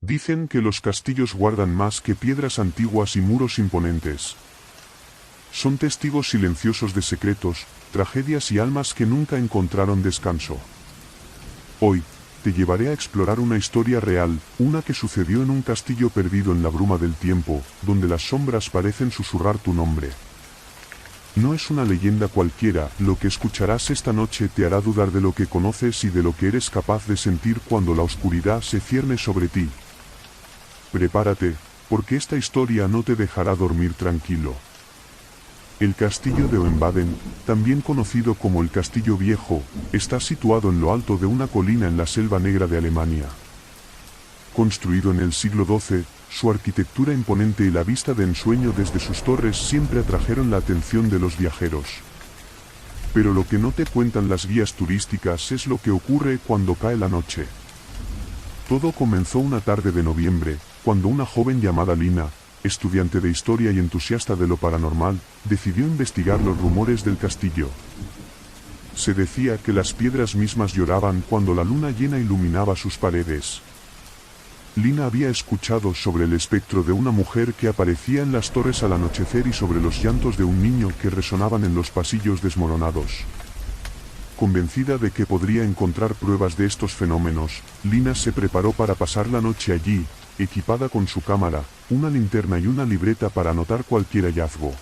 Dicen que los castillos guardan más que piedras antiguas y muros imponentes. Son testigos silenciosos de secretos, tragedias y almas que nunca encontraron descanso. Hoy, te llevaré a explorar una historia real, una que sucedió en un castillo perdido en la bruma del tiempo, donde las sombras parecen susurrar tu nombre. No es una leyenda cualquiera, lo que escucharás esta noche te hará dudar de lo que conoces y de lo que eres capaz de sentir cuando la oscuridad se cierne sobre ti. Prepárate, porque esta historia no te dejará dormir tranquilo. El castillo de Oenbaden, también conocido como el Castillo Viejo, está situado en lo alto de una colina en la Selva Negra de Alemania. Construido en el siglo XII, su arquitectura imponente y la vista de ensueño desde sus torres siempre atrajeron la atención de los viajeros. Pero lo que no te cuentan las guías turísticas es lo que ocurre cuando cae la noche. Todo comenzó una tarde de noviembre, cuando una joven llamada Lina, estudiante de historia y entusiasta de lo paranormal, decidió investigar los rumores del castillo. Se decía que las piedras mismas lloraban cuando la luna llena iluminaba sus paredes. Lina había escuchado sobre el espectro de una mujer que aparecía en las torres al anochecer y sobre los llantos de un niño que resonaban en los pasillos desmoronados. Convencida de que podría encontrar pruebas de estos fenómenos, Lina se preparó para pasar la noche allí, equipada con su cámara, una linterna y una libreta para anotar cualquier hallazgo.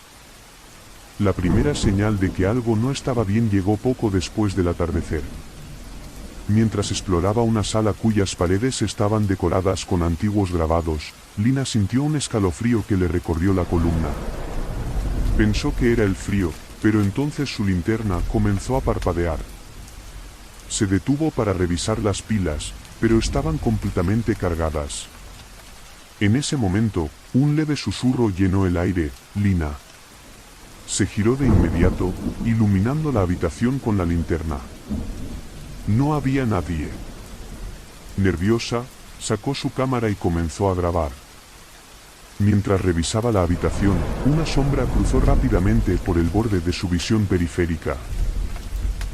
La primera señal de que algo no estaba bien llegó poco después del atardecer. Mientras exploraba una sala cuyas paredes estaban decoradas con antiguos grabados, Lina sintió un escalofrío que le recorrió la columna. Pensó que era el frío, pero entonces su linterna comenzó a parpadear. Se detuvo para revisar las pilas, pero estaban completamente cargadas. En ese momento, un leve susurro llenó el aire: Lina. Se giró de inmediato, iluminando la habitación con la linterna. No había nadie. Nerviosa, sacó su cámara y comenzó a grabar. Mientras revisaba la habitación, una sombra cruzó rápidamente por el borde de su visión periférica.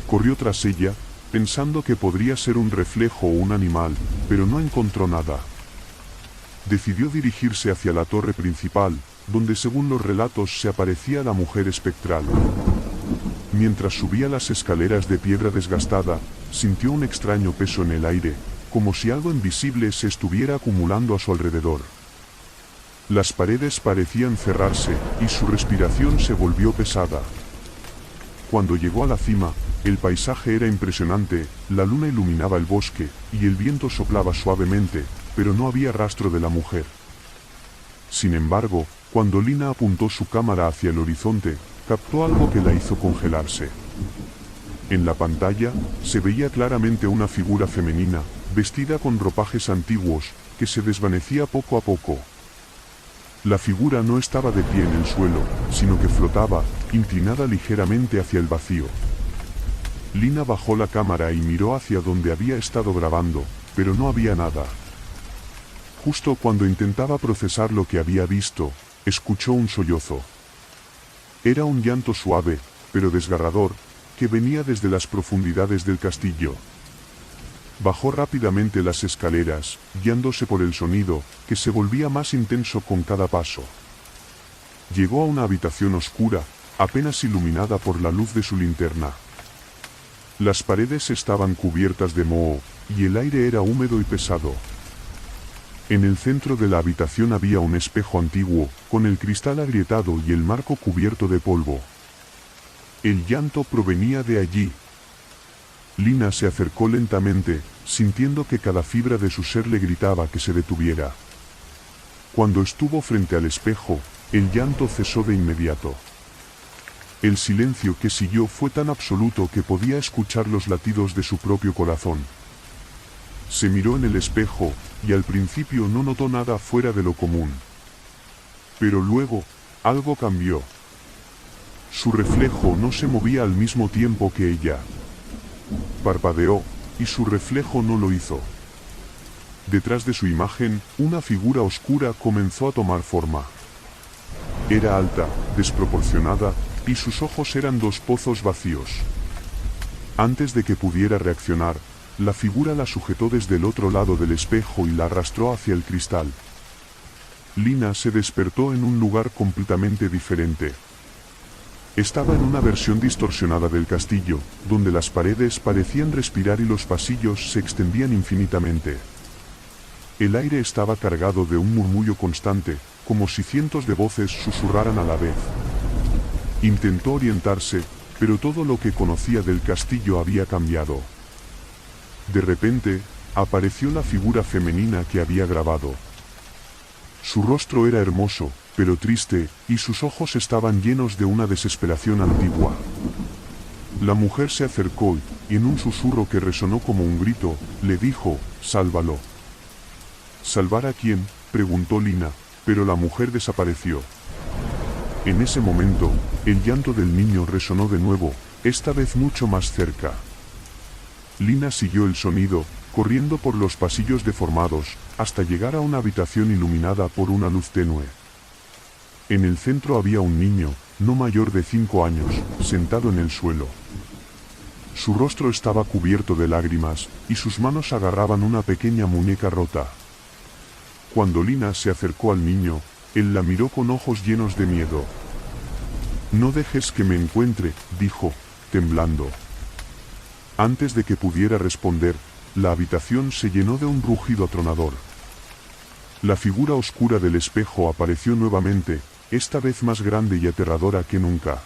Corrió tras ella, pensando que podría ser un reflejo o un animal, pero no encontró nada. Decidió dirigirse hacia la torre principal, donde según los relatos se aparecía la mujer espectral. Mientras subía las escaleras de piedra desgastada, sintió un extraño peso en el aire, como si algo invisible se estuviera acumulando a su alrededor. Las paredes parecían cerrarse, y su respiración se volvió pesada. Cuando llegó a la cima, el paisaje era impresionante, la luna iluminaba el bosque, y el viento soplaba suavemente, pero no había rastro de la mujer. Sin embargo, cuando Lina apuntó su cámara hacia el horizonte, captó algo que la hizo congelarse. En la pantalla, se veía claramente una figura femenina, vestida con ropajes antiguos, que se desvanecía poco a poco. La figura no estaba de pie en el suelo, sino que flotaba, inclinada ligeramente hacia el vacío. Lina bajó la cámara y miró hacia donde había estado grabando, pero no había nada. Justo cuando intentaba procesar lo que había visto, escuchó un sollozo. Era un llanto suave, pero desgarrador, que venía desde las profundidades del castillo. Bajó rápidamente las escaleras, guiándose por el sonido, que se volvía más intenso con cada paso. Llegó a una habitación oscura, apenas iluminada por la luz de su linterna. Las paredes estaban cubiertas de moho, y el aire era húmedo y pesado. En el centro de la habitación había un espejo antiguo, con el cristal agrietado y el marco cubierto de polvo. El llanto provenía de allí. Lina se acercó lentamente, sintiendo que cada fibra de su ser le gritaba que se detuviera. Cuando estuvo frente al espejo, el llanto cesó de inmediato. El silencio que siguió fue tan absoluto que podía escuchar los latidos de su propio corazón. Se miró en el espejo, y al principio no notó nada fuera de lo común. Pero luego, algo cambió. Su reflejo no se movía al mismo tiempo que ella. Parpadeó, y su reflejo no lo hizo. Detrás de su imagen, una figura oscura comenzó a tomar forma. Era alta, desproporcionada, y sus ojos eran dos pozos vacíos. Antes de que pudiera reaccionar, la figura la sujetó desde el otro lado del espejo y la arrastró hacia el cristal. Lina se despertó en un lugar completamente diferente. Estaba en una versión distorsionada del castillo, donde las paredes parecían respirar y los pasillos se extendían infinitamente. El aire estaba cargado de un murmullo constante, como si cientos de voces susurraran a la vez. Intentó orientarse, pero todo lo que conocía del castillo había cambiado. De repente, apareció la figura femenina que había grabado. Su rostro era hermoso, pero triste, y sus ojos estaban llenos de una desesperación antigua. La mujer se acercó y, en un susurro que resonó como un grito, le dijo, «Sálvalo». «¿Salvar a quién?», preguntó Lina, pero la mujer desapareció. En ese momento, el llanto del niño resonó de nuevo, esta vez mucho más cerca. Lina siguió el sonido, corriendo por los pasillos deformados, hasta llegar a una habitación iluminada por una luz tenue. En el centro había un niño, no mayor de 5 años, sentado en el suelo. Su rostro estaba cubierto de lágrimas, y sus manos agarraban una pequeña muñeca rota. Cuando Lina se acercó al niño, él la miró con ojos llenos de miedo. «No dejes que me encuentre», dijo, temblando. Antes de que pudiera responder, la habitación se llenó de un rugido atronador. La figura oscura del espejo apareció nuevamente, esta vez más grande y aterradora que nunca.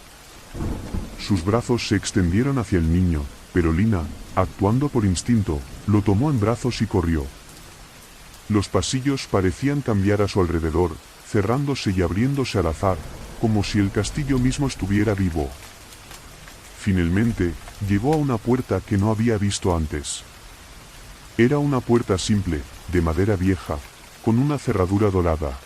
Sus brazos se extendieron hacia el niño, pero Lina, actuando por instinto, lo tomó en brazos y corrió. Los pasillos parecían cambiar a su alrededor, cerrándose y abriéndose al azar, como si el castillo mismo estuviera vivo. Finalmente, llegó a una puerta que no había visto antes. Era una puerta simple, de madera vieja, con una cerradura dorada.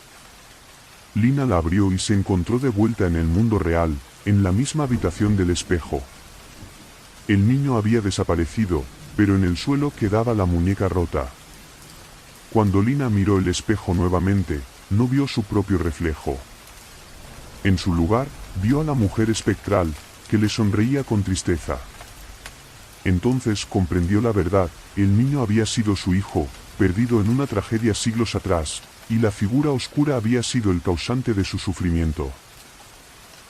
Lina la abrió y se encontró de vuelta en el mundo real, en la misma habitación del espejo. El niño había desaparecido, pero en el suelo quedaba la muñeca rota. Cuando Lina miró el espejo nuevamente, no vio su propio reflejo. En su lugar, vio a la mujer espectral, que le sonreía con tristeza. Entonces comprendió la verdad, el niño había sido su hijo, perdido en una tragedia siglos atrás, y la figura oscura había sido el causante de su sufrimiento.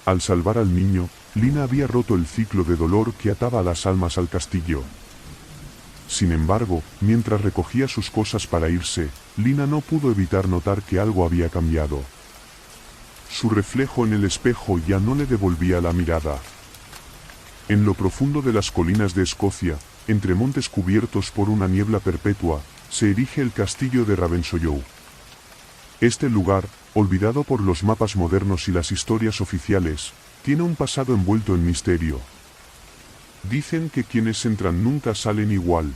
Al salvar al niño, Lina había roto el ciclo de dolor que ataba a las almas al castillo. Sin embargo, mientras recogía sus cosas para irse, Lina no pudo evitar notar que algo había cambiado. Su reflejo en el espejo ya no le devolvía la mirada. En lo profundo de las colinas de Escocia, entre montes cubiertos por una niebla perpetua, se erige el castillo de Ravenshoe. Este lugar, olvidado por los mapas modernos y las historias oficiales, tiene un pasado envuelto en misterio. Dicen que quienes entran nunca salen igual.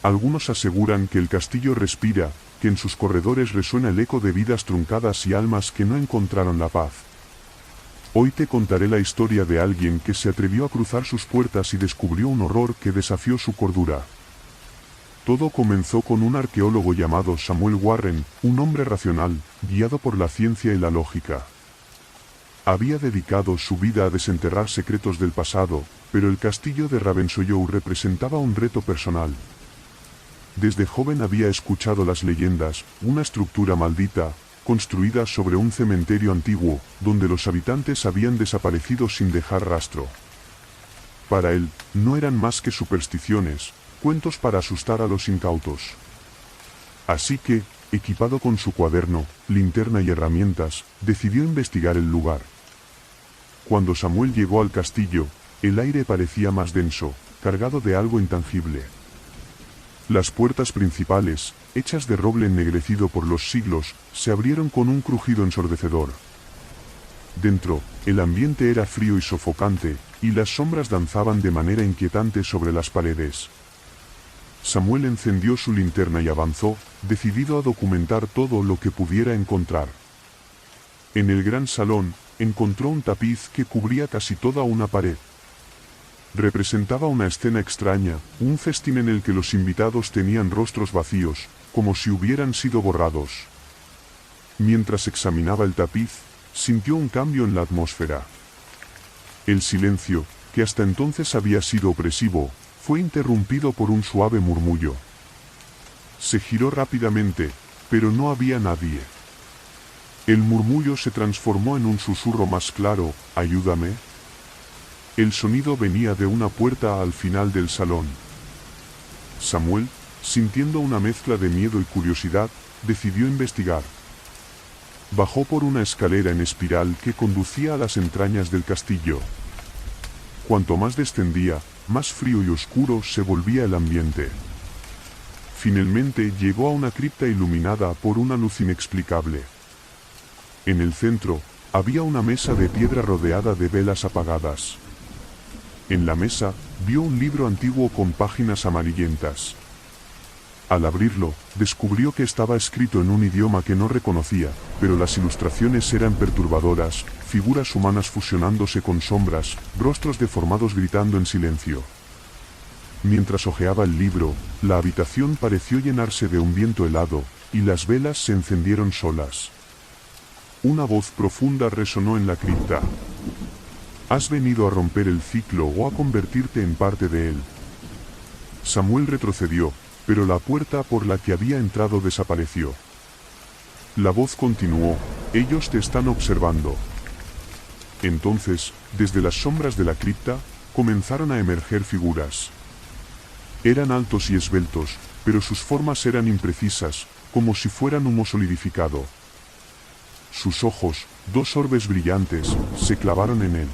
Algunos aseguran que el castillo respira, que en sus corredores resuena el eco de vidas truncadas y almas que no encontraron la paz. Hoy te contaré la historia de alguien que se atrevió a cruzar sus puertas y descubrió un horror que desafió su cordura. Todo comenzó con un arqueólogo llamado Samuel Warren, un hombre racional, guiado por la ciencia y la lógica. Había dedicado su vida a desenterrar secretos del pasado, pero el castillo de Ravenshoe representaba un reto personal. Desde joven había escuchado las leyendas, una estructura maldita, construida sobre un cementerio antiguo, donde los habitantes habían desaparecido sin dejar rastro. Para él, no eran más que supersticiones, cuentos para asustar a los incautos. Así que, equipado con su cuaderno, linterna y herramientas, decidió investigar el lugar. Cuando Samuel llegó al castillo, el aire parecía más denso, cargado de algo intangible. Las puertas principales, hechas de roble ennegrecido por los siglos, se abrieron con un crujido ensordecedor. Dentro, el ambiente era frío y sofocante, y las sombras danzaban de manera inquietante sobre las paredes. Samuel encendió su linterna y avanzó, decidido a documentar todo lo que pudiera encontrar. En el gran salón, encontró un tapiz que cubría casi toda una pared. Representaba una escena extraña, un festín en el que los invitados tenían rostros vacíos, como si hubieran sido borrados. Mientras examinaba el tapiz, sintió un cambio en la atmósfera. El silencio, que hasta entonces había sido opresivo, fue interrumpido por un suave murmullo. Se giró rápidamente, pero no había nadie. El murmullo se transformó en un susurro más claro: «¿Ayúdame?». El sonido venía de una puerta al final del salón. Samuel, sintiendo una mezcla de miedo y curiosidad, decidió investigar. Bajó por una escalera en espiral que conducía a las entrañas del castillo. Cuanto más descendía, más frío y oscuro se volvía el ambiente. Finalmente llegó a una cripta iluminada por una luz inexplicable. En el centro, había una mesa de piedra rodeada de velas apagadas. En la mesa, vio un libro antiguo con páginas amarillentas. Al abrirlo, descubrió que estaba escrito en un idioma que no reconocía, pero las ilustraciones eran perturbadoras: figuras humanas fusionándose con sombras, rostros deformados gritando en silencio. Mientras hojeaba el libro, la habitación pareció llenarse de un viento helado, y las velas se encendieron solas. Una voz profunda resonó en la cripta. «¿Has venido a romper el ciclo o a convertirte en parte de él?». Samuel retrocedió, pero la puerta por la que había entrado desapareció. La voz continuó: «Ellos te están observando». Entonces, desde las sombras de la cripta, comenzaron a emerger figuras. Eran altos y esbeltos, pero sus formas eran imprecisas, como si fueran humo solidificado. Sus ojos, dos orbes brillantes, se clavaron en él.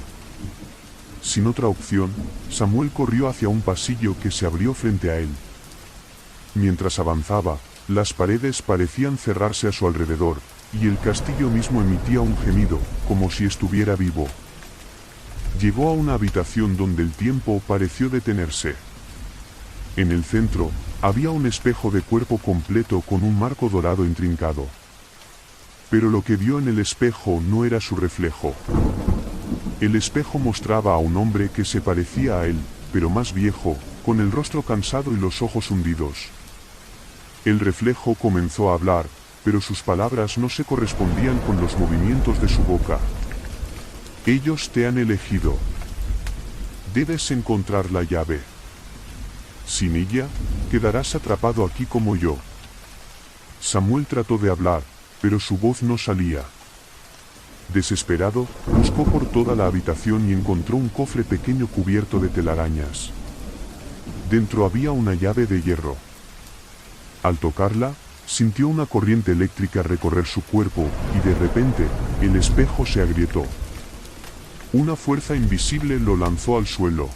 Sin otra opción, Samuel corrió hacia un pasillo que se abrió frente a él. Mientras avanzaba, las paredes parecían cerrarse a su alrededor, y el castillo mismo emitía un gemido, como si estuviera vivo. Llegó a una habitación donde el tiempo pareció detenerse. En el centro, había un espejo de cuerpo completo con un marco dorado intrincado. Pero lo que vio en el espejo no era su reflejo. El espejo mostraba a un hombre que se parecía a él, pero más viejo, con el rostro cansado y los ojos hundidos. El reflejo comenzó a hablar, pero sus palabras no se correspondían con los movimientos de su boca. «Ellos te han elegido. Debes encontrar la llave. Sin ella, quedarás atrapado aquí como yo». Samuel trató de hablar, pero su voz no salía. Desesperado, buscó por toda la habitación y encontró un cofre pequeño cubierto de telarañas. Dentro había una llave de hierro. Al tocarla, sintió una corriente eléctrica recorrer su cuerpo, y de repente, el espejo se agrietó. Una fuerza invisible lo lanzó al suelo.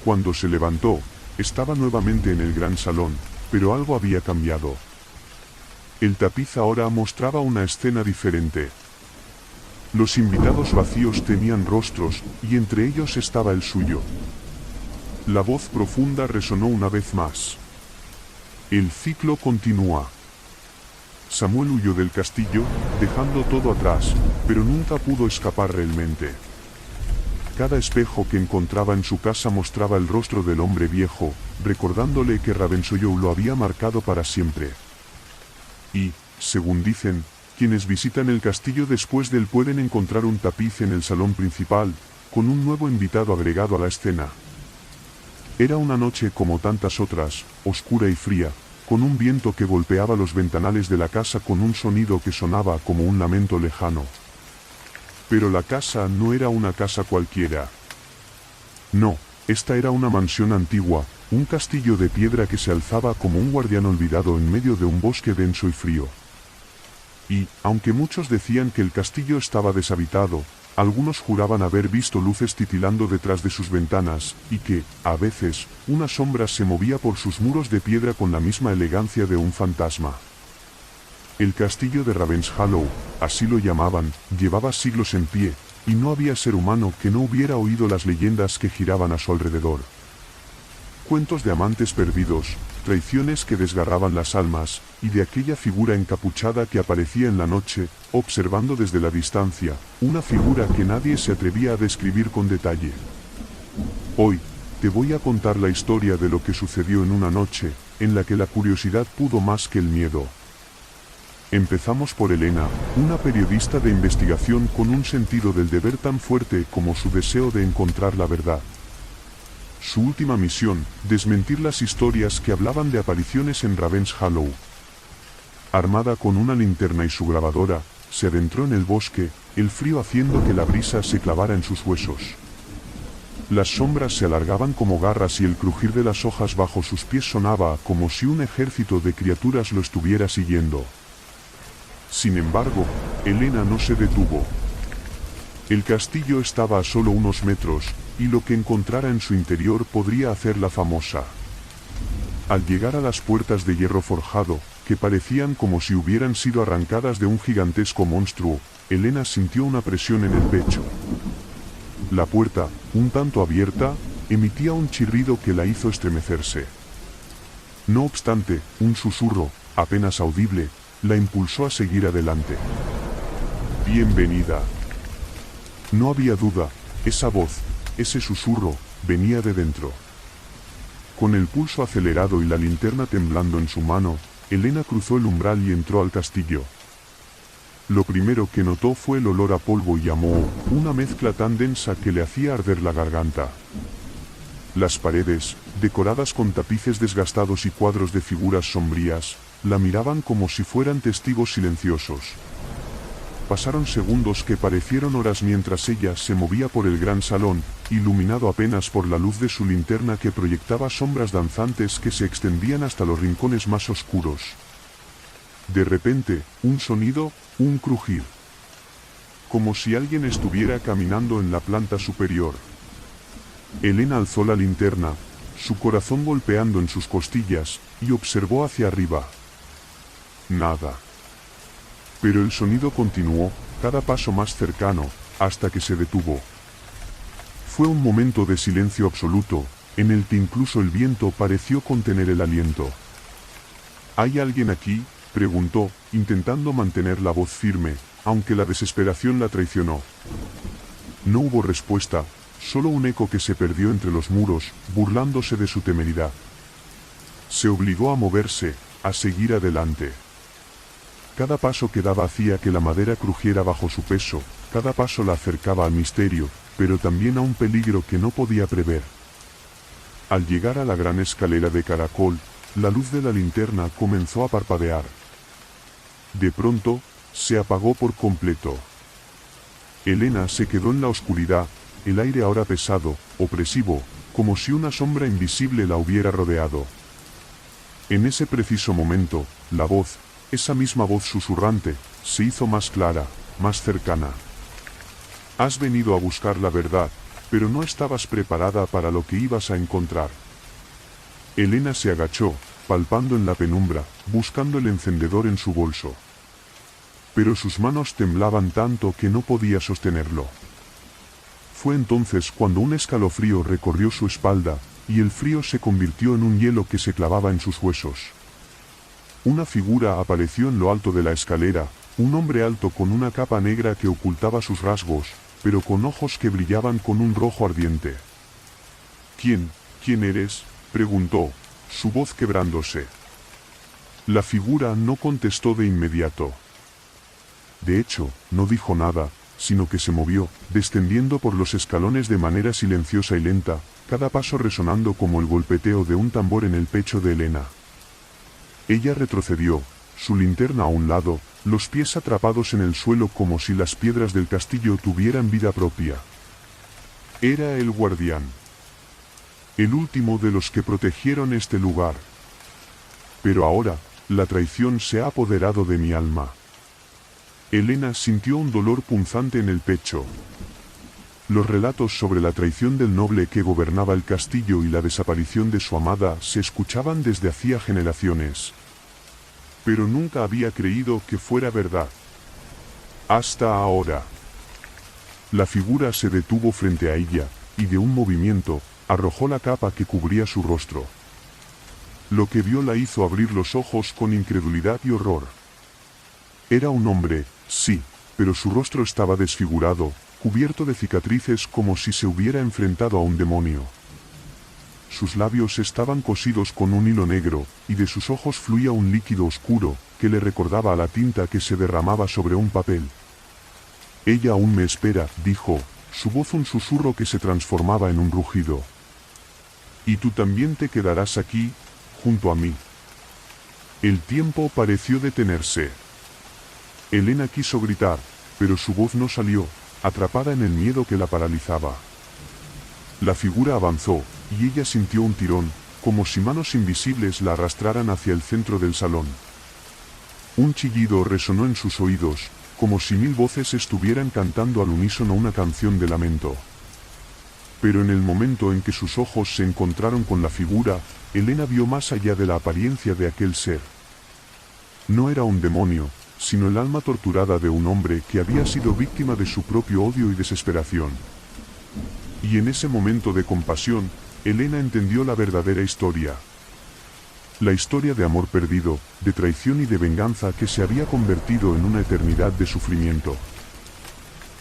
Cuando se levantó, estaba nuevamente en el gran salón, pero algo había cambiado. El tapiz ahora mostraba una escena diferente. Los invitados vacíos tenían rostros, y entre ellos estaba el suyo. La voz profunda resonó una vez más. «El ciclo continúa». Samuel huyó del castillo, dejando todo atrás, pero nunca pudo escapar realmente. Cada espejo que encontraba en su casa mostraba el rostro del hombre viejo, recordándole que Ravenshoe lo había marcado para siempre. Y, según dicen, quienes visitan el castillo después de él pueden encontrar un tapiz en el salón principal, con un nuevo invitado agregado a la escena. Era una noche como tantas otras, oscura y fría, con un viento que golpeaba los ventanales de la casa con un sonido que sonaba como un lamento lejano. Pero la casa no era una casa cualquiera. No, esta era una mansión antigua, un castillo de piedra que se alzaba como un guardián olvidado en medio de un bosque denso y frío. Y, aunque muchos decían que el castillo estaba deshabitado, algunos juraban haber visto luces titilando detrás de sus ventanas, y que, a veces, una sombra se movía por sus muros de piedra con la misma elegancia de un fantasma. El castillo de Ravenshollow, así lo llamaban, llevaba siglos en pie, y no había ser humano que no hubiera oído las leyendas que giraban a su alrededor. Cuentos de amantes perdidos, traiciones que desgarraban las almas, y de aquella figura encapuchada que aparecía en la noche, observando desde la distancia, una figura que nadie se atrevía a describir con detalle. Hoy, te voy a contar la historia de lo que sucedió en una noche, en la que la curiosidad pudo más que el miedo. Empezamos por Elena, una periodista de investigación con un sentido del deber tan fuerte como su deseo de encontrar la verdad. Su última misión, desmentir las historias que hablaban de apariciones en Raven's Hollow. Armada con una linterna y su grabadora, se adentró en el bosque, el frío haciendo que la brisa se clavara en sus huesos. Las sombras se alargaban como garras y el crujir de las hojas bajo sus pies sonaba como si un ejército de criaturas lo estuviera siguiendo. Sin embargo, Elena no se detuvo. El castillo estaba a solo unos metros, y lo que encontrara en su interior podría hacerla famosa. Al llegar a las puertas de hierro forjado, que parecían como si hubieran sido arrancadas de un gigantesco monstruo, Elena sintió una presión en el pecho. La puerta, un tanto abierta, emitía un chirrido que la hizo estremecerse. No obstante, un susurro, apenas audible, la impulsó a seguir adelante. «Bienvenida». No había duda, esa voz, ese susurro, venía de dentro. Con el pulso acelerado y la linterna temblando en su mano, Elena cruzó el umbral y entró al castillo. Lo primero que notó fue el olor a polvo y a moho, una mezcla tan densa que le hacía arder la garganta. Las paredes, decoradas con tapices desgastados y cuadros de figuras sombrías, la miraban como si fueran testigos silenciosos. Pasaron segundos que parecieron horas mientras ella se movía por el gran salón, iluminado apenas por la luz de su linterna que proyectaba sombras danzantes que se extendían hasta los rincones más oscuros. De repente, un sonido, un crujir. Como si alguien estuviera caminando en la planta superior. Elena alzó la linterna, su corazón golpeando en sus costillas, y observó hacia arriba. Nada. Pero el sonido continuó, cada paso más cercano, hasta que se detuvo. Fue un momento de silencio absoluto, en el que incluso el viento pareció contener el aliento. ¿Hay alguien aquí?, preguntó, intentando mantener la voz firme, aunque la desesperación la traicionó. No hubo respuesta, solo un eco que se perdió entre los muros, burlándose de su temeridad. Se obligó a moverse, a seguir adelante. Cada paso que daba hacía que la madera crujiera bajo su peso, cada paso la acercaba al misterio, pero también a un peligro que no podía prever. Al llegar a la gran escalera de caracol, la luz de la linterna comenzó a parpadear. De pronto, se apagó por completo. Elena se quedó en la oscuridad, el aire ahora pesado, opresivo, como si una sombra invisible la hubiera rodeado. En ese preciso momento, la voz, esa misma voz susurrante, se hizo más clara, más cercana. Has venido a buscar la verdad, pero no estabas preparada para lo que ibas a encontrar. Elena se agachó, palpando en la penumbra, buscando el encendedor en su bolso. Pero sus manos temblaban tanto que no podía sostenerlo. Fue entonces cuando un escalofrío recorrió su espalda, y el frío se convirtió en un hielo que se clavaba en sus huesos. Una figura apareció en lo alto de la escalera, un hombre alto con una capa negra que ocultaba sus rasgos, pero con ojos que brillaban con un rojo ardiente. ¿Quién eres?, preguntó, su voz quebrándose. La figura no contestó de inmediato. De hecho, no dijo nada, sino que se movió, descendiendo por los escalones de manera silenciosa y lenta, cada paso resonando como el golpeteo de un tambor en el pecho de Elena. Ella retrocedió, su linterna a un lado, los pies atrapados en el suelo como si las piedras del castillo tuvieran vida propia. Era el guardián. El último de los que protegieron este lugar. Pero ahora, la traición se ha apoderado de mi alma. Elena sintió un dolor punzante en el pecho. Los relatos sobre la traición del noble que gobernaba el castillo y la desaparición de su amada se escuchaban desde hacía generaciones. Pero nunca había creído que fuera verdad. Hasta ahora. La figura se detuvo frente a ella, y de un movimiento, arrojó la capa que cubría su rostro. Lo que vio la hizo abrir los ojos con incredulidad y horror. Era un hombre, sí, pero su rostro estaba desfigurado, cubierto de cicatrices como si se hubiera enfrentado a un demonio. Sus labios estaban cosidos con un hilo negro, y de sus ojos fluía un líquido oscuro, que le recordaba a la tinta que se derramaba sobre un papel. Ella aún me espera, dijo, su voz un susurro que se transformaba en un rugido. Y tú también te quedarás aquí, junto a mí. El tiempo pareció detenerse. Elena quiso gritar, pero su voz no salió, atrapada en el miedo que la paralizaba. La figura avanzó, y ella sintió un tirón, como si manos invisibles la arrastraran hacia el centro del salón. Un chillido resonó en sus oídos, como si 1000 voces estuvieran cantando al unísono una canción de lamento. Pero en el momento en que sus ojos se encontraron con la figura, Elena vio más allá de la apariencia de aquel ser. No era un demonio, sino el alma torturada de un hombre que había sido víctima de su propio odio y desesperación. Y en ese momento de compasión, Elena entendió la verdadera historia. La historia de amor perdido, de traición y de venganza que se había convertido en una eternidad de sufrimiento.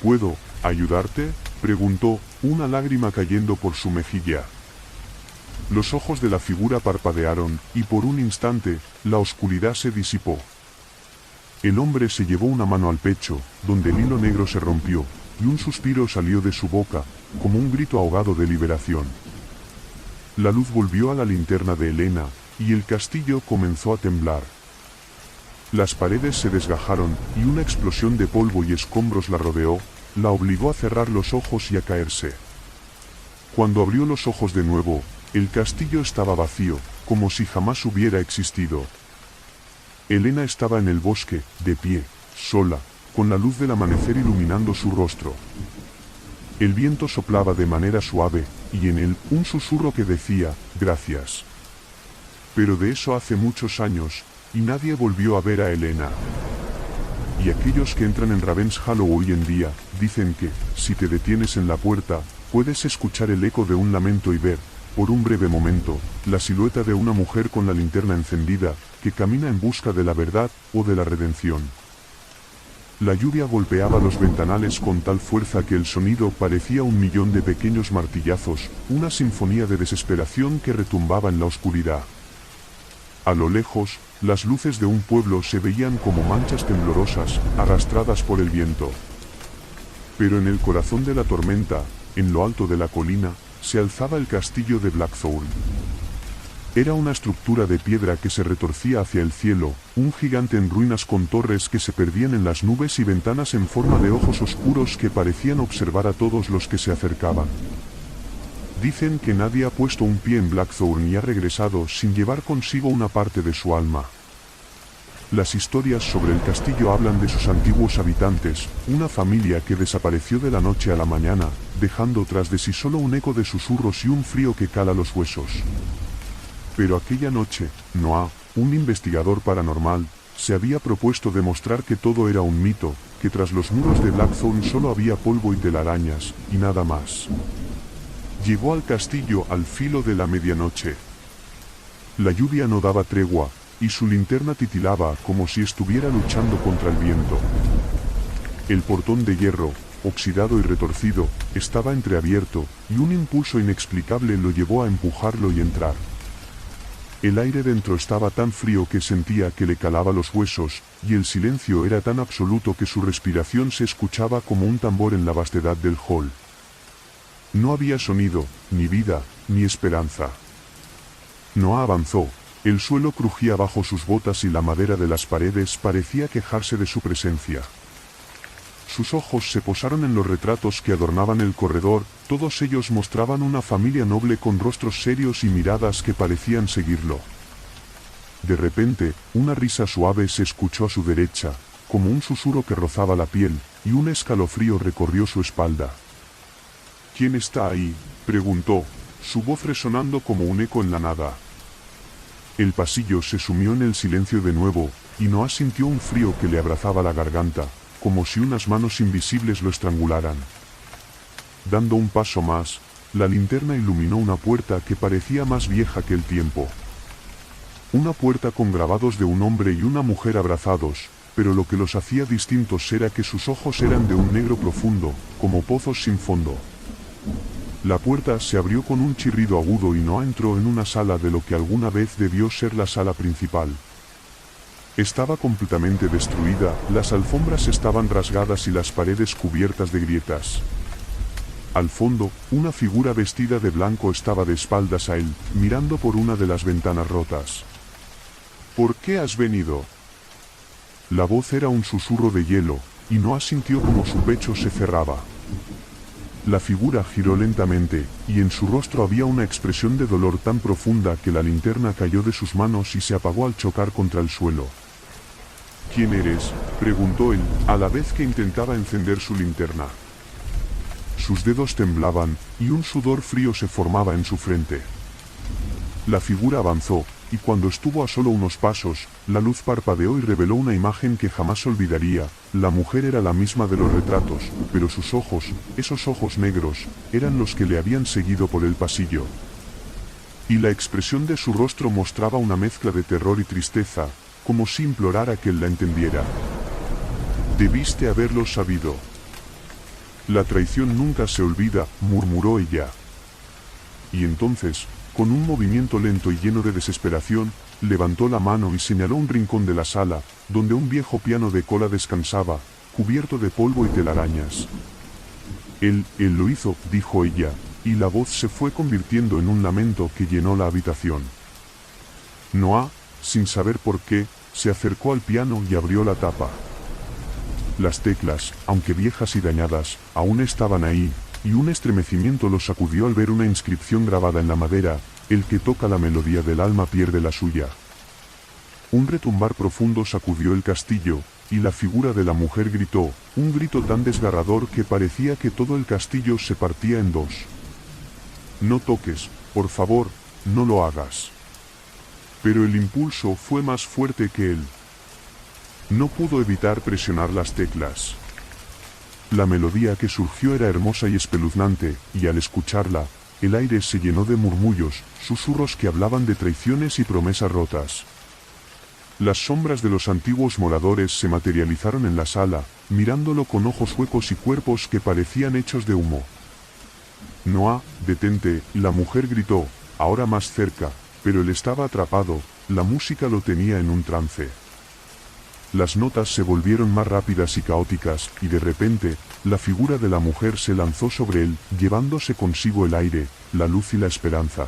¿Puedo ayudarte?, preguntó, una lágrima cayendo por su mejilla. Los ojos de la figura parpadearon, y por un instante, la oscuridad se disipó. El hombre se llevó una mano al pecho, donde el hilo negro se rompió, y un suspiro salió de su boca, como un grito ahogado de liberación. La luz volvió a la linterna de Elena, y el castillo comenzó a temblar. Las paredes se desgajaron, y una explosión de polvo y escombros la rodeó, la obligó a cerrar los ojos y a caerse. Cuando abrió los ojos de nuevo, el castillo estaba vacío, como si jamás hubiera existido. Elena estaba en el bosque, de pie, sola, con la luz del amanecer iluminando su rostro. El viento soplaba de manera suave, y en él, un susurro que decía, gracias. Pero de eso hace muchos años, y nadie volvió a ver a Elena. Y aquellos que entran en Ravenshallow hoy en día, dicen que, si te detienes en la puerta, puedes escuchar el eco de un lamento y ver, por un breve momento, la silueta de una mujer con la linterna encendida, que camina en busca de la verdad, o de la redención. La lluvia golpeaba los ventanales con tal fuerza que el sonido parecía 1.000.000 de pequeños martillazos, una sinfonía de desesperación que retumbaba en la oscuridad. A lo lejos, las luces de un pueblo se veían como manchas temblorosas, arrastradas por el viento. Pero en el corazón de la tormenta, en lo alto de la colina, se alzaba el castillo de Blackthorn. Era una estructura de piedra que se retorcía hacia el cielo, un gigante en ruinas con torres que se perdían en las nubes y ventanas en forma de ojos oscuros que parecían observar a todos los que se acercaban. Dicen que nadie ha puesto un pie en Blackthorn y ha regresado sin llevar consigo una parte de su alma. Las historias sobre el castillo hablan de sus antiguos habitantes, una familia que desapareció de la noche a la mañana, dejando tras de sí solo un eco de susurros y un frío que cala los huesos. Pero aquella noche, Noah, un investigador paranormal, se había propuesto demostrar que todo era un mito, que tras los muros de Blackthorn solo había polvo y telarañas, y nada más. Llegó al castillo al filo de la medianoche. La lluvia no daba tregua, y su linterna titilaba como si estuviera luchando contra el viento. El portón de hierro, oxidado y retorcido, estaba entreabierto, y un impulso inexplicable lo llevó a empujarlo y entrar. El aire dentro estaba tan frío que sentía que le calaba los huesos, y el silencio era tan absoluto que su respiración se escuchaba como un tambor en la vastedad del hall. No había sonido, ni vida, ni esperanza. Noah avanzó. El suelo crujía bajo sus botas y la madera de las paredes parecía quejarse de su presencia. Sus ojos se posaron en los retratos que adornaban el corredor, todos ellos mostraban una familia noble con rostros serios y miradas que parecían seguirlo. De repente, una risa suave se escuchó a su derecha, como un susurro que rozaba la piel, y un escalofrío recorrió su espalda. ¿Quién está ahí?, preguntó, su voz resonando como un eco en la nada. El pasillo se sumió en el silencio de nuevo, y Noah sintió un frío que le abrazaba la garganta, como si unas manos invisibles lo estrangularan. Dando un paso más, la linterna iluminó una puerta que parecía más vieja que el tiempo. Una puerta con grabados de un hombre y una mujer abrazados, pero lo que los hacía distintos era que sus ojos eran de un negro profundo, como pozos sin fondo. La puerta se abrió con un chirrido agudo y Noah entró en una sala de lo que alguna vez debió ser la sala principal. Estaba completamente destruida, las alfombras estaban rasgadas y las paredes cubiertas de grietas. Al fondo, una figura vestida de blanco estaba de espaldas a él, mirando por una de las ventanas rotas. ¿Por qué has venido? La voz era un susurro de hielo, y Noah sintió como su pecho se cerraba. La figura giró lentamente, y en su rostro había una expresión de dolor tan profunda que la linterna cayó de sus manos y se apagó al chocar contra el suelo. ¿Quién eres?, preguntó él, a la vez que intentaba encender su linterna. Sus dedos temblaban, y un sudor frío se formaba en su frente. La figura avanzó, y cuando estuvo a solo unos pasos, la luz parpadeó y reveló una imagen que jamás olvidaría. La mujer era la misma de los retratos, pero sus ojos, esos ojos negros, eran los que le habían seguido por el pasillo. Y la expresión de su rostro mostraba una mezcla de terror y tristeza, como si implorara que él la entendiera. Debiste haberlo sabido. La traición nunca se olvida, murmuró ella. Y entonces, con un movimiento lento y lleno de desesperación, levantó la mano y señaló un rincón de la sala, donde un viejo piano de cola descansaba, cubierto de polvo y telarañas. Él lo hizo, dijo ella, y la voz se fue convirtiendo en un lamento que llenó la habitación. Noah, sin saber por qué, se acercó al piano y abrió la tapa. Las teclas, aunque viejas y dañadas, aún estaban ahí, y un estremecimiento lo sacudió al ver una inscripción grabada en la madera: el que toca la melodía del alma pierde la suya. Un retumbar profundo sacudió el castillo, y la figura de la mujer gritó, un grito tan desgarrador que parecía que todo el castillo se partía en dos. No toques, por favor, no lo hagas. Pero el impulso fue más fuerte que él. No pudo evitar presionar las teclas. La melodía que surgió era hermosa y espeluznante, y al escucharla, el aire se llenó de murmullos, susurros que hablaban de traiciones y promesas rotas. Las sombras de los antiguos moradores se materializaron en la sala, mirándolo con ojos huecos y cuerpos que parecían hechos de humo. Noah, detente, la mujer gritó, ahora más cerca, pero él estaba atrapado, la música lo tenía en un trance. Las notas se volvieron más rápidas y caóticas, y de repente, la figura de la mujer se lanzó sobre él, llevándose consigo el aire, la luz y la esperanza.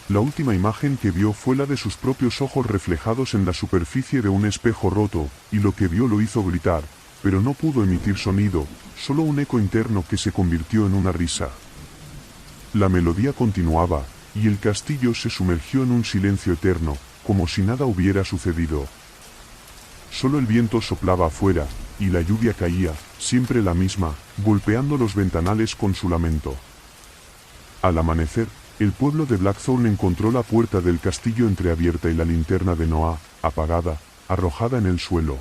La última imagen que vio fue la de sus propios ojos reflejados en la superficie de un espejo roto, y lo que vio lo hizo gritar, pero no pudo emitir sonido, solo un eco interno que se convirtió en una risa. La melodía continuaba, y el castillo se sumergió en un silencio eterno, como si nada hubiera sucedido. Solo el viento soplaba afuera, y la lluvia caía, siempre la misma, golpeando los ventanales con su lamento. Al amanecer, el pueblo de Blackthorn encontró la puerta del castillo entreabierta y la linterna de Noah, apagada, arrojada en el suelo.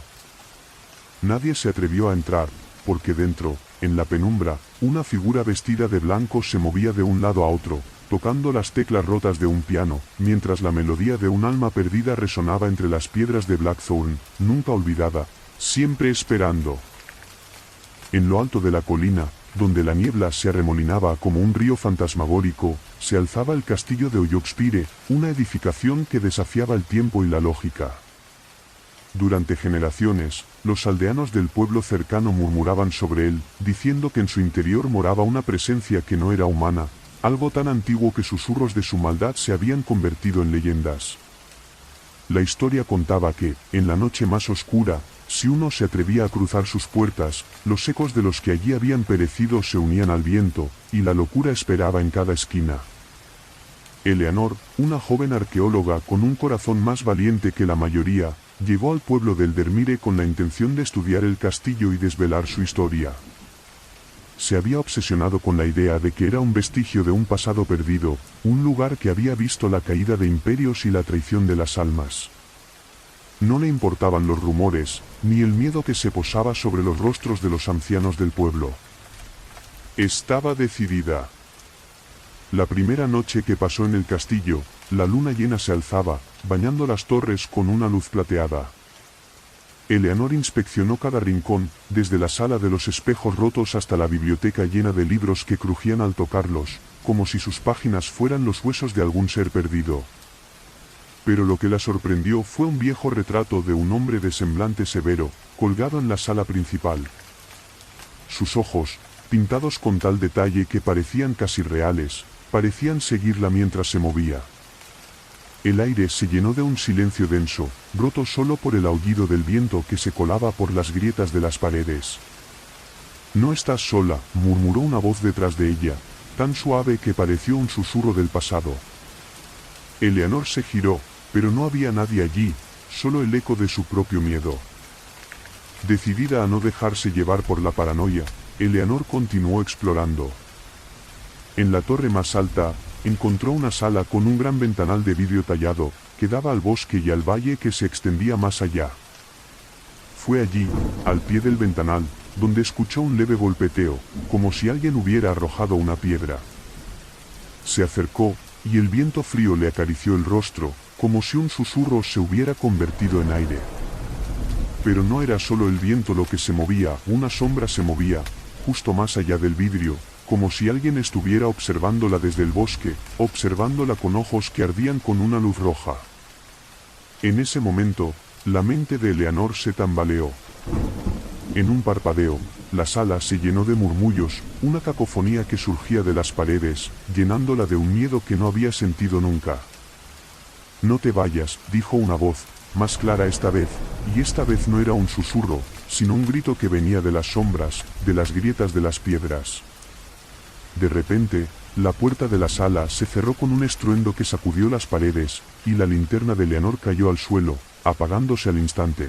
Nadie se atrevió a entrar, porque dentro, en la penumbra, una figura vestida de blanco se movía de un lado a otro, tocando las teclas rotas de un piano, mientras la melodía de un alma perdida resonaba entre las piedras de Blackthorn, nunca olvidada, siempre esperando. En lo alto de la colina, donde la niebla se arremolinaba como un río fantasmagórico, se alzaba el castillo de Oyoxpire, una edificación que desafiaba el tiempo y la lógica. Durante generaciones, los aldeanos del pueblo cercano murmuraban sobre él, diciendo que en su interior moraba una presencia que no era humana, algo tan antiguo que susurros de su maldad se habían convertido en leyendas. La historia contaba que, en la noche más oscura, si uno se atrevía a cruzar sus puertas, los ecos de los que allí habían perecido se unían al viento, y la locura esperaba en cada esquina. Eleanor, una joven arqueóloga con un corazón más valiente que la mayoría, llegó al pueblo del Dermire con la intención de estudiar el castillo y desvelar su historia. Se había obsesionado con la idea de que era un vestigio de un pasado perdido, un lugar que había visto la caída de imperios y la traición de las almas. No le importaban los rumores, ni el miedo que se posaba sobre los rostros de los ancianos del pueblo. Estaba decidida. La primera noche que pasó en el castillo, la luna llena se alzaba, bañando las torres con una luz plateada. Eleanor inspeccionó cada rincón, desde la sala de los espejos rotos hasta la biblioteca llena de libros que crujían al tocarlos, como si sus páginas fueran los huesos de algún ser perdido. Pero lo que la sorprendió fue un viejo retrato de un hombre de semblante severo, colgado en la sala principal. Sus ojos, pintados con tal detalle que parecían casi reales, parecían seguirla mientras se movía. El aire se llenó de un silencio denso, roto solo por el aullido del viento que se colaba por las grietas de las paredes. «No estás sola», murmuró una voz detrás de ella, tan suave que pareció un susurro del pasado. Eleanor se giró, pero no había nadie allí, solo el eco de su propio miedo. Decidida a no dejarse llevar por la paranoia, Eleanor continuó explorando. En la torre más alta, encontró una sala con un gran ventanal de vidrio tallado, que daba al bosque y al valle que se extendía más allá. Fue allí, al pie del ventanal, donde escuchó un leve golpeteo, como si alguien hubiera arrojado una piedra. Se acercó, y el viento frío le acarició el rostro, como si un susurro se hubiera convertido en aire. Pero no era solo el viento lo que se movía, una sombra se movía, justo más allá del vidrio, como si alguien estuviera observándola desde el bosque, observándola con ojos que ardían con una luz roja. En ese momento, la mente de Eleanor se tambaleó. En un parpadeo, la sala se llenó de murmullos, una cacofonía que surgía de las paredes, llenándola de un miedo que no había sentido nunca. «No te vayas», dijo una voz, más clara esta vez, y esta vez no era un susurro, sino un grito que venía de las sombras, de las grietas de las piedras. De repente, la puerta de la sala se cerró con un estruendo que sacudió las paredes, y la linterna de Eleanor cayó al suelo, apagándose al instante.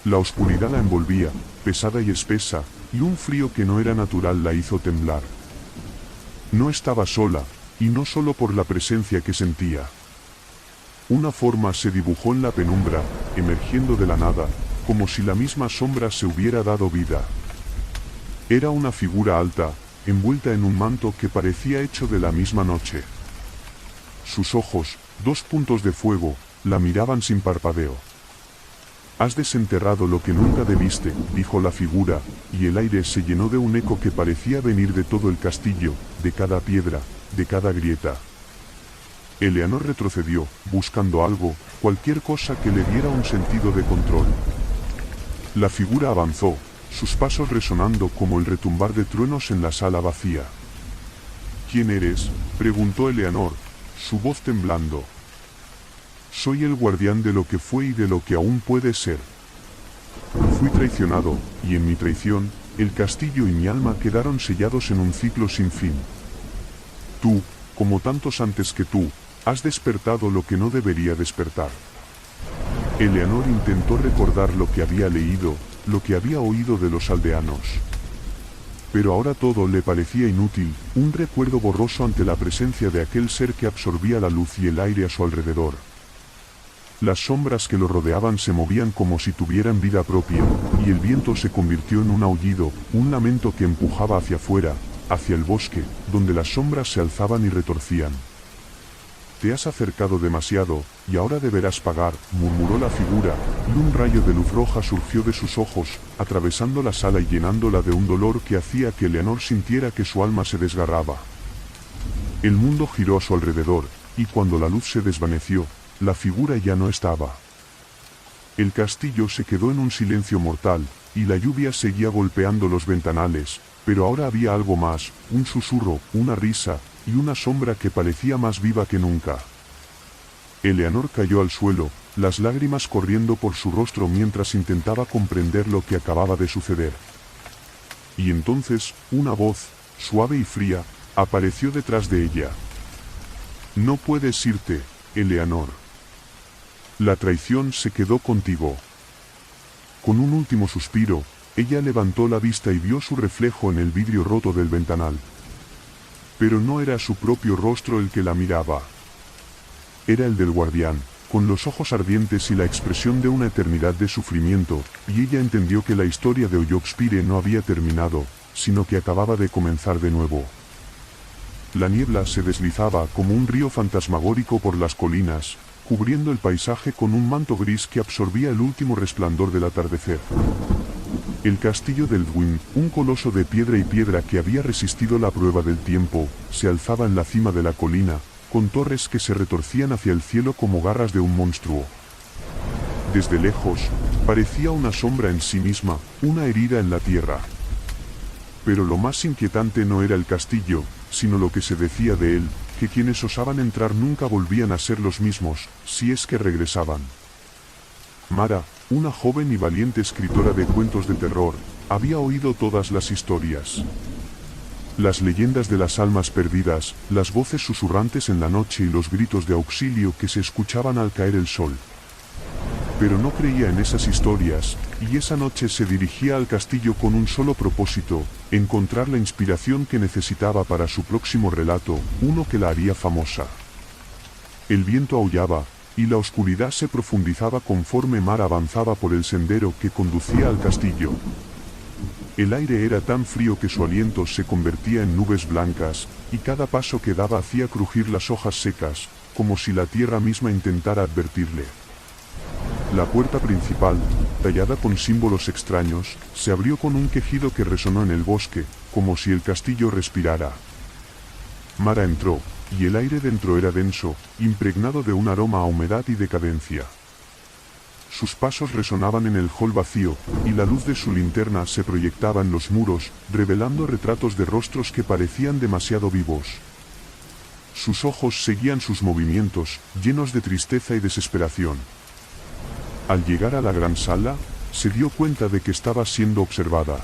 La oscuridad la envolvía, pesada y espesa, y un frío que no era natural la hizo temblar. No estaba sola, y no solo por la presencia que sentía. Una forma se dibujó en la penumbra, emergiendo de la nada, como si la misma sombra se hubiera dado vida. Era una figura alta, envuelta en un manto que parecía hecho de la misma noche. Sus ojos, dos puntos de fuego, la miraban sin parpadeo. «Has desenterrado lo que nunca debiste», dijo la figura, y el aire se llenó de un eco que parecía venir de todo el castillo, de cada piedra, de cada grieta. Eleanor retrocedió, buscando algo, cualquier cosa que le diera un sentido de control. La figura avanzó, sus pasos resonando como el retumbar de truenos en la sala vacía. «¿Quién eres?», preguntó Eleanor, su voz temblando. «Soy el guardián de lo que fue y de lo que aún puede ser. Fui traicionado, y en mi traición, el castillo y mi alma quedaron sellados en un ciclo sin fin. Tú, como tantos antes que tú, has despertado lo que no debería despertar». Eleanor intentó recordar lo que había leído, lo que había oído de los aldeanos. Pero ahora todo le parecía inútil, un recuerdo borroso ante la presencia de aquel ser que absorbía la luz y el aire a su alrededor. Las sombras que lo rodeaban se movían como si tuvieran vida propia, y el viento se convirtió en un aullido, un lamento que empujaba hacia afuera, hacia el bosque, donde las sombras se alzaban y retorcían. «Te has acercado demasiado, y ahora deberás pagar», murmuró la figura, y un rayo de luz roja surgió de sus ojos, atravesando la sala y llenándola de un dolor que hacía que Eleanor sintiera que su alma se desgarraba. El mundo giró a su alrededor, y cuando la luz se desvaneció, la figura ya no estaba. El castillo se quedó en un silencio mortal, y la lluvia seguía golpeando los ventanales, pero ahora había algo más, un susurro, una risa, y una sombra que parecía más viva que nunca. Eleanor cayó al suelo, las lágrimas corriendo por su rostro mientras intentaba comprender lo que acababa de suceder. Y entonces, una voz, suave y fría, apareció detrás de ella. «No puedes irte, Eleanor. La traición se quedó contigo». Con un último suspiro, ella levantó la vista y vio su reflejo en el vidrio roto del ventanal. Pero no era su propio rostro el que la miraba. Era el del guardián, con los ojos ardientes y la expresión de una eternidad de sufrimiento, y ella entendió que la historia de Oyoxpire no había terminado, sino que acababa de comenzar de nuevo. La niebla se deslizaba como un río fantasmagórico por las colinas, cubriendo el paisaje con un manto gris que absorbía el último resplandor del atardecer. El castillo del Dwyn, un coloso de piedra y piedra que había resistido la prueba del tiempo, se alzaba en la cima de la colina, con torres que se retorcían hacia el cielo como garras de un monstruo. Desde lejos, parecía una sombra en sí misma, una herida en la tierra. Pero lo más inquietante no era el castillo, sino lo que se decía de él, que quienes osaban entrar nunca volvían a ser los mismos, si es que regresaban. Mara, una joven y valiente escritora de cuentos de terror, había oído todas las historias. Las leyendas de las almas perdidas, las voces susurrantes en la noche y los gritos de auxilio que se escuchaban al caer el sol. Pero no creía en esas historias, y esa noche se dirigía al castillo con un solo propósito, encontrar la inspiración que necesitaba para su próximo relato, uno que la haría famosa. El viento aullaba, y la oscuridad se profundizaba conforme Mara avanzaba por el sendero que conducía al castillo. El aire era tan frío que su aliento se convertía en nubes blancas, y cada paso que daba hacía crujir las hojas secas, como si la tierra misma intentara advertirle. La puerta principal, tallada con símbolos extraños, se abrió con un quejido que resonó en el bosque, como si el castillo respirara. Mara entró, y el aire dentro era denso, impregnado de un aroma a humedad y decadencia. Sus pasos resonaban en el hall vacío, y la luz de su linterna se proyectaba en los muros, revelando retratos de rostros que parecían demasiado vivos. Sus ojos seguían sus movimientos, llenos de tristeza y desesperación. Al llegar a la gran sala, se dio cuenta de que estaba siendo observada.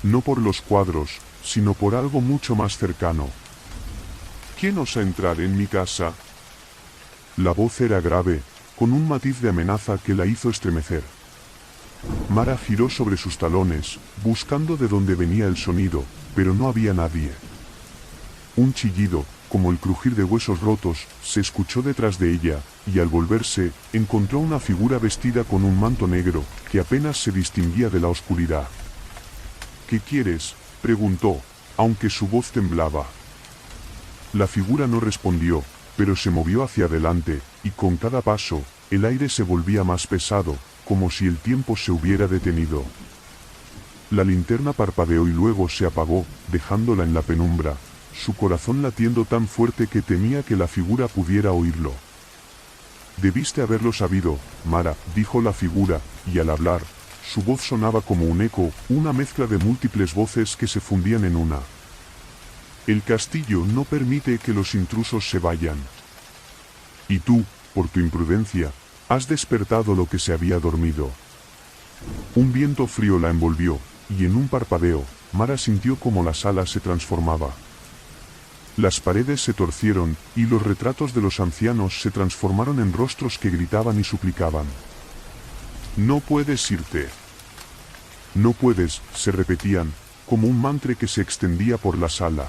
No por los cuadros, sino por algo mucho más cercano. ¿Quién osa entrar en mi casa? La voz era grave, con un matiz de amenaza que la hizo estremecer. Mara giró sobre sus talones, buscando de dónde venía el sonido, pero no había nadie. Un chillido, como el crujir de huesos rotos, se escuchó detrás de ella, y al volverse, encontró una figura vestida con un manto negro, que apenas se distinguía de la oscuridad. ¿Qué quieres?, preguntó, aunque su voz temblaba. La figura no respondió, pero se movió hacia adelante, y con cada paso, el aire se volvía más pesado, como si el tiempo se hubiera detenido. La linterna parpadeó y luego se apagó, dejándola en la penumbra, su corazón latiendo tan fuerte que temía que la figura pudiera oírlo. Debiste haberlo sabido, Mara, dijo la figura, y al hablar, su voz sonaba como un eco, una mezcla de múltiples voces que se fundían en una. El castillo no permite que los intrusos se vayan. Y tú, por tu imprudencia, has despertado lo que se había dormido. Un viento frío la envolvió, y en un parpadeo, Mara sintió como la sala se transformaba. Las paredes se torcieron, y los retratos de los ancianos se transformaron en rostros que gritaban y suplicaban. No puedes irte. No puedes, se repetían, como un mantra que se extendía por la sala.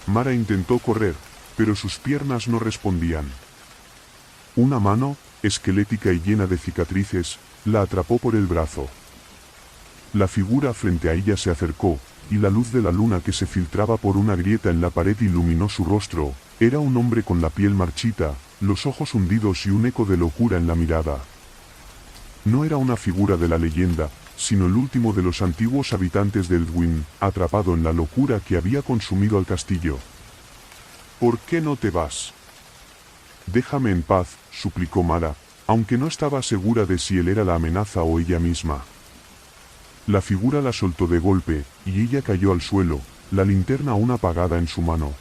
Mara intentó correr, pero sus piernas no respondían. Una mano, esquelética y llena de cicatrices, la atrapó por el brazo. La figura frente a ella se acercó, y la luz de la luna que se filtraba por una grieta en la pared iluminó su rostro. Era un hombre con la piel marchita, los ojos hundidos y un eco de locura en la mirada. No era una figura de la leyenda, sino el último de los antiguos habitantes de Eldwyn, atrapado en la locura que había consumido al castillo. ¿Por qué no te vas? Déjame en paz, suplicó Mara, aunque no estaba segura de si él era la amenaza o ella misma. La figura la soltó de golpe, y ella cayó al suelo, la linterna aún apagada en su mano.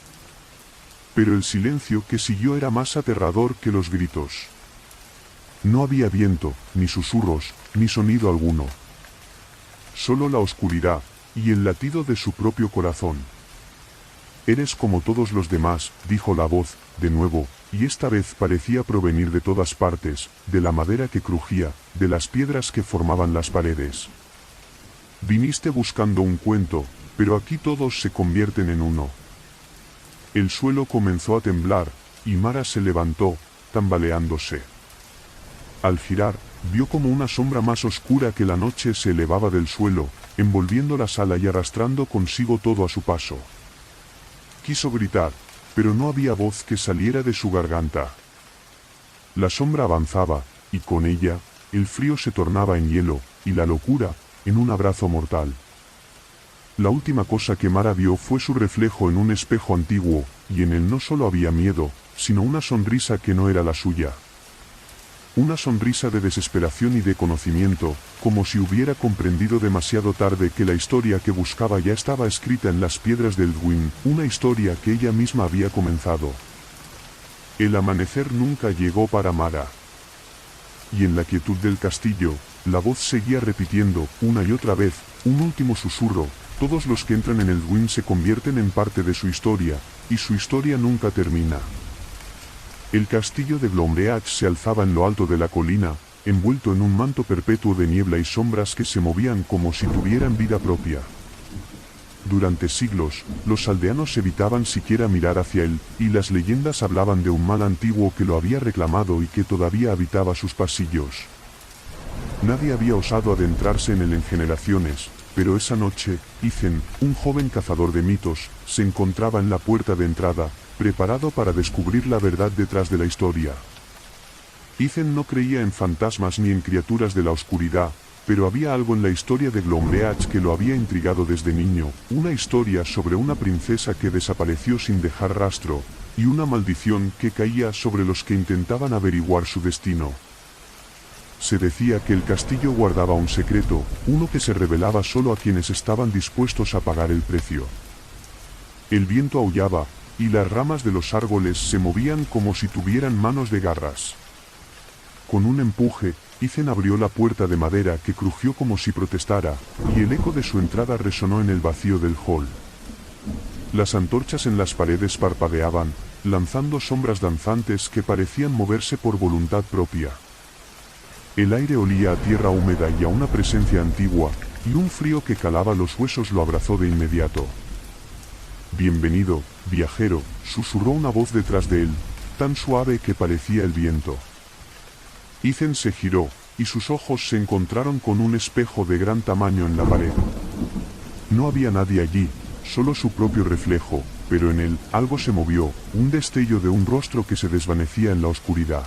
Pero el silencio que siguió era más aterrador que los gritos. No había viento, ni susurros, ni sonido alguno. Solo la oscuridad, y el latido de su propio corazón. Eres como todos los demás, dijo la voz, de nuevo, y esta vez parecía provenir de todas partes, de la madera que crujía, de las piedras que formaban las paredes. Viniste buscando un cuento, pero aquí todos se convierten en uno. El suelo comenzó a temblar, y Mara se levantó, tambaleándose. Al girar, vio como una sombra más oscura que la noche se elevaba del suelo, envolviendo la sala y arrastrando consigo todo a su paso. Quiso gritar, pero no había voz que saliera de su garganta. La sombra avanzaba, y con ella, el frío se tornaba en hielo, y la locura, en un abrazo mortal. La última cosa que Mara vio fue su reflejo en un espejo antiguo, y en él no solo había miedo, sino una sonrisa que no era la suya. Una sonrisa de desesperación y de conocimiento, como si hubiera comprendido demasiado tarde que la historia que buscaba ya estaba escrita en las piedras del Dwyn, una historia que ella misma había comenzado. El amanecer nunca llegó para Mara. Y en la quietud del castillo, la voz seguía repitiendo, una y otra vez, un último susurro: todos los que entran en el Dwyn se convierten en parte de su historia, y su historia nunca termina. El castillo de Glombreach se alzaba en lo alto de la colina, envuelto en un manto perpetuo de niebla y sombras que se movían como si tuvieran vida propia. Durante siglos, los aldeanos evitaban siquiera mirar hacia él, y las leyendas hablaban de un mal antiguo que lo había reclamado y que todavía habitaba sus pasillos. Nadie había osado adentrarse en él en generaciones, pero esa noche, Ethan, un joven cazador de mitos, se encontraba en la puerta de entrada, preparado para descubrir la verdad detrás de la historia. Ethan no creía en fantasmas ni en criaturas de la oscuridad, pero había algo en la historia de Glombreach que lo había intrigado desde niño, una historia sobre una princesa que desapareció sin dejar rastro, y una maldición que caía sobre los que intentaban averiguar su destino. Se decía que el castillo guardaba un secreto, uno que se revelaba solo a quienes estaban dispuestos a pagar el precio. El viento aullaba, y las ramas de los árboles se movían como si tuvieran manos de garras. Con un empuje, Ethan abrió la puerta de madera que crujió como si protestara, y el eco de su entrada resonó en el vacío del hall. Las antorchas en las paredes parpadeaban, lanzando sombras danzantes que parecían moverse por voluntad propia. El aire olía a tierra húmeda y a una presencia antigua, y un frío que calaba los huesos lo abrazó de inmediato. «Bienvenido, viajero», susurró una voz detrás de él, tan suave que parecía el viento. Ethan se giró, y sus ojos se encontraron con un espejo de gran tamaño en la pared. No había nadie allí, solo su propio reflejo, pero en él, algo se movió, un destello de un rostro que se desvanecía en la oscuridad.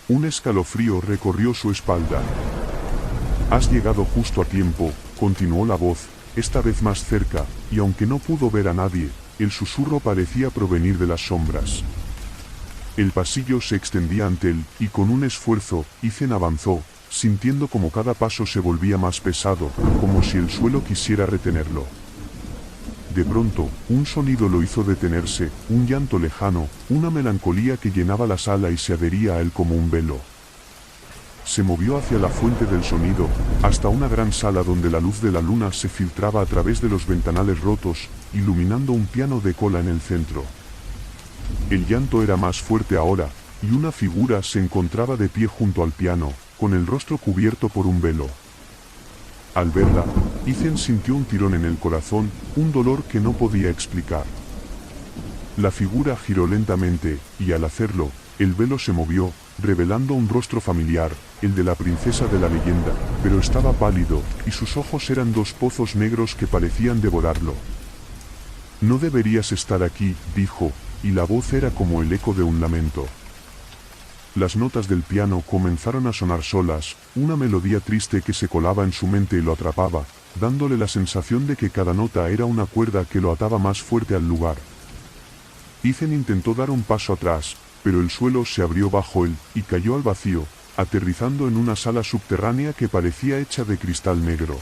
Un escalofrío recorrió su espalda. «Has llegado justo a tiempo», continuó la voz, esta vez más cerca, y aunque no pudo ver a nadie, el susurro parecía provenir de las sombras. El pasillo se extendía ante él, y con un esfuerzo, Ethan avanzó, sintiendo como cada paso se volvía más pesado, como si el suelo quisiera retenerlo. De pronto, un sonido lo hizo detenerse, un llanto lejano, una melancolía que llenaba la sala y se adhería a él como un velo. Se movió hacia la fuente del sonido, hasta una gran sala donde la luz de la luna se filtraba a través de los ventanales rotos, iluminando un piano de cola en el centro. El llanto era más fuerte ahora, y una figura se encontraba de pie junto al piano, con el rostro cubierto por un velo. Al verla, Ethan sintió un tirón en el corazón, un dolor que no podía explicar. La figura giró lentamente, y al hacerlo, el velo se movió, revelando un rostro familiar, el de la princesa de la leyenda, pero estaba pálido, y sus ojos eran dos pozos negros que parecían devorarlo. «No deberías estar aquí», dijo, y la voz era como el eco de un lamento. Las notas del piano comenzaron a sonar solas, una melodía triste que se colaba en su mente y lo atrapaba, dándole la sensación de que cada nota era una cuerda que lo ataba más fuerte al lugar. Ethan intentó dar un paso atrás, pero el suelo se abrió bajo él, y cayó al vacío, aterrizando en una sala subterránea que parecía hecha de cristal negro.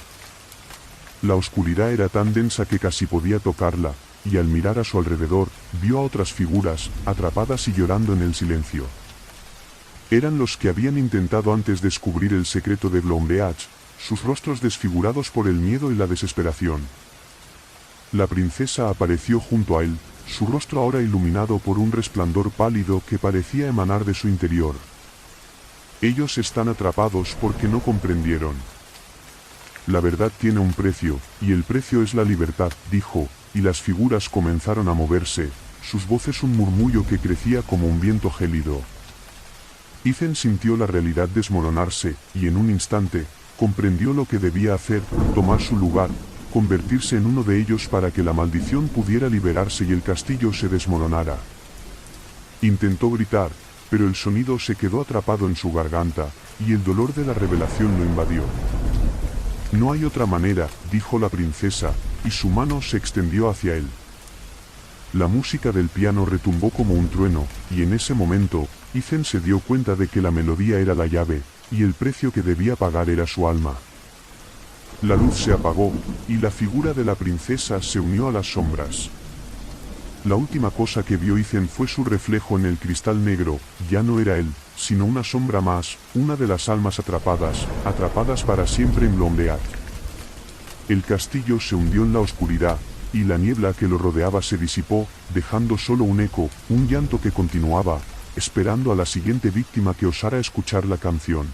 La oscuridad era tan densa que casi podía tocarla, y al mirar a su alrededor, vio a otras figuras, atrapadas y llorando en el silencio. Eran los que habían intentado antes descubrir el secreto de Glombreach, sus rostros desfigurados por el miedo y la desesperación. La princesa apareció junto a él, su rostro ahora iluminado por un resplandor pálido que parecía emanar de su interior. «Ellos están atrapados porque no comprendieron. La verdad tiene un precio, y el precio es la libertad», dijo, y las figuras comenzaron a moverse, sus voces un murmullo que crecía como un viento gélido. Ethan sintió la realidad desmoronarse, y en un instante, comprendió lo que debía hacer, tomar su lugar, convertirse en uno de ellos para que la maldición pudiera liberarse y el castillo se desmoronara. Intentó gritar, pero el sonido se quedó atrapado en su garganta, y el dolor de la revelación lo invadió. «No hay otra manera», dijo la princesa, y su mano se extendió hacia él. La música del piano retumbó como un trueno, y en ese momento, Ethan se dio cuenta de que la melodía era la llave, y el precio que debía pagar era su alma. La luz se apagó, y la figura de la princesa se unió a las sombras. La última cosa que vio Ethan fue su reflejo en el cristal negro. Ya no era él, sino una sombra más, una de las almas atrapadas para siempre en Londeac. El castillo se hundió en la oscuridad, y la niebla que lo rodeaba se disipó, dejando solo un eco, un llanto que continuaba, esperando a la siguiente víctima que osara escuchar la canción.